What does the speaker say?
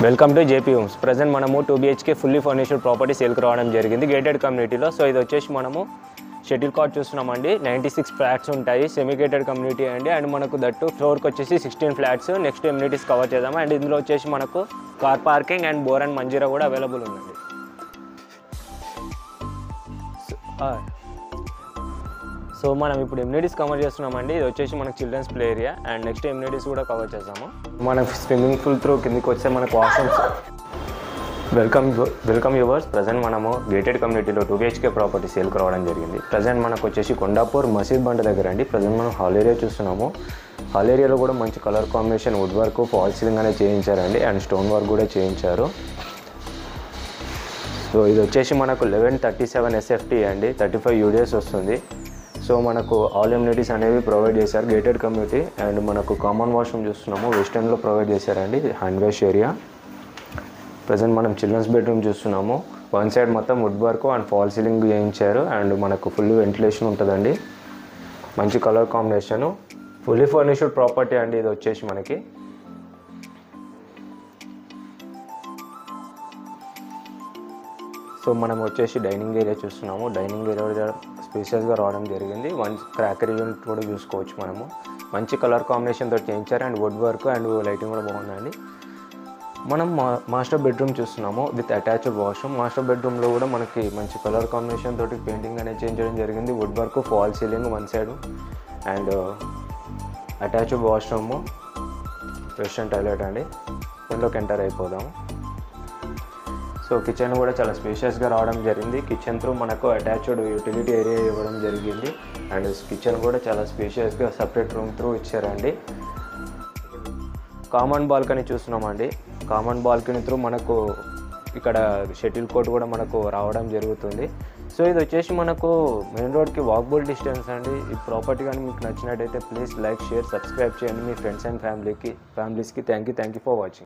Welcome to JP homes. Present మనము 2 BHK fully furnished property సేల్కి రావడం జరిగింది గేటెడ్ కమ్యూనిటీలో. సో ఇది వచ్చేసి మనము షటిల్ కార్ట్ చూస్తున్నామండి. 96 ఫ్లాట్స్ ఉంటాయి, సెమీ గేటెడ్ కమ్యూనిటీ అండి. అండ్ మనకు దట్టు ఫ్లోర్కి వచ్చేసి 16 ఫ్లాట్స్. నెక్స్ట్ ఎమ్యూనిటీస్ కవర్ చేద్దాము. అండ్ ఇందులో వచ్చేసి మనకు car parking and bore and Manjira కూడా అవైలబుల్ ఉందండి. సో మనం ఇప్పుడు ఎమ్యూనిటీస్ కవర్ చేస్తున్నామండి. ఇది వచ్చేసి మనకు children's play area and next amenities కూడా కవర్ చేస్తాము. మనకు స్విమ్మింగ్ పూల్ త్రూ కిందకి వస్తే మనకు వాష్రూమ్స్. Welcome yours. ప్రజెంట్ మనము గేటెడ్ కమ్యూనిటీలో 2 BHK ప్రాపర్టీ సేల్కి రావడం జరిగింది. ప్రజెంట్ మనకు వచ్చేసి కొండాపూర్ మసీద్ బండ దగ్గర అండి. ప్రజెంట్ మనం హాల్ ఏరియా చూస్తున్నాము. హాల్ ఏరియాలో కూడా మంచి colour combination wood work, fall ceiling అనేది చేయించారండి అండ్ స్టోన్ వర్క్ కూడా చేయించారు. సో ఇది వచ్చేసి మనకు 1137 SFT అండి, 35 UDS వస్తుంది. సో మనకు ఆల్ ఎమ్యూనిటీస్ అనేవి ప్రొవైడ్ చేశారు గేటెడ్ కమ్యూనిటీ. అండ్ మనకు కామన్ వాష్రూమ్ చూస్తున్నాము, వెస్టర్న్లో ప్రొవైడ్ చేశారండి, హ్యాండ్ వాష్ ఏరియా. ప్రజెంట్ మనం చిల్డ్రన్స్ బెడ్రూమ్ చూస్తున్నాము. వన్ సైడ్ మొత్తం wood work and fall ceiling చేయించారు అండ్ మనకు ఫుల్ వెంటిలేషన్ ఉంటుందండి. మంచి colour combination, fully furnished property అండి ఇది వచ్చేసి మనకి. సో మనం వచ్చేసి డైనింగ్ ఏరియా చూస్తున్నాము. డైనింగ్ ఏరియా స్పేషియస్గా రావడం జరిగింది. వన్ క్రాకరీ యూనిట్ కూడా చూసుకోవచ్చు మనము. మంచి కలర్ కాంబినేషన్తో చేయించారు and wood work and lighting కూడా బాగుందండి. మనం మాస్టర్ బెడ్రూమ్ చూస్తున్నాము విత్ అటాచ్డ్ వాష్రూమ్. మాస్టర్ బెడ్రూమ్లో కూడా మనకి మంచి కలర్ కాంబినేషన్ తోటి పెయింటింగ్ అనేది చేయించడం జరిగింది. Wood work, fall ceiling one side and attached washroom, western toilet అండి. ఇంట్లోకి ఎంటర్ అయిపోదాము. సో కిచెన్ కూడా చాలా స్పేషియస్గా రావడం జరిగింది. కిచెన్ త్రూ మనకు అటాచ్డ్ యూటిలిటీ ఏరియా ఇవ్వడం జరిగింది అండ్ కిచెన్ కూడా చాలా స్పేషియస్గా సపరేట్ రూమ్ త్రూ ఇచ్చారండి. కామన్ బాల్కనీ చూస్తున్నామండి. కామన్ బాల్కనీ త్రూ మనకు ఇక్కడ షటిల్ కోర్ట్ కూడా మనకు రావడం జరుగుతుంది. సో ఇది వచ్చేసి మనకు మెయిన్ రోడ్కి వాకబుల్ డిస్టెన్స్ అండి. ఈ ప్రాపర్టీ కానీ మీకు నచ్చినట్టయితే ప్లీజ్ లైక్, షేర్, సబ్స్క్రైబ్ చేయండి మీ ఫ్రెండ్స్ అండ్ ఫ్యామిలీస్కి. Thank you for watching.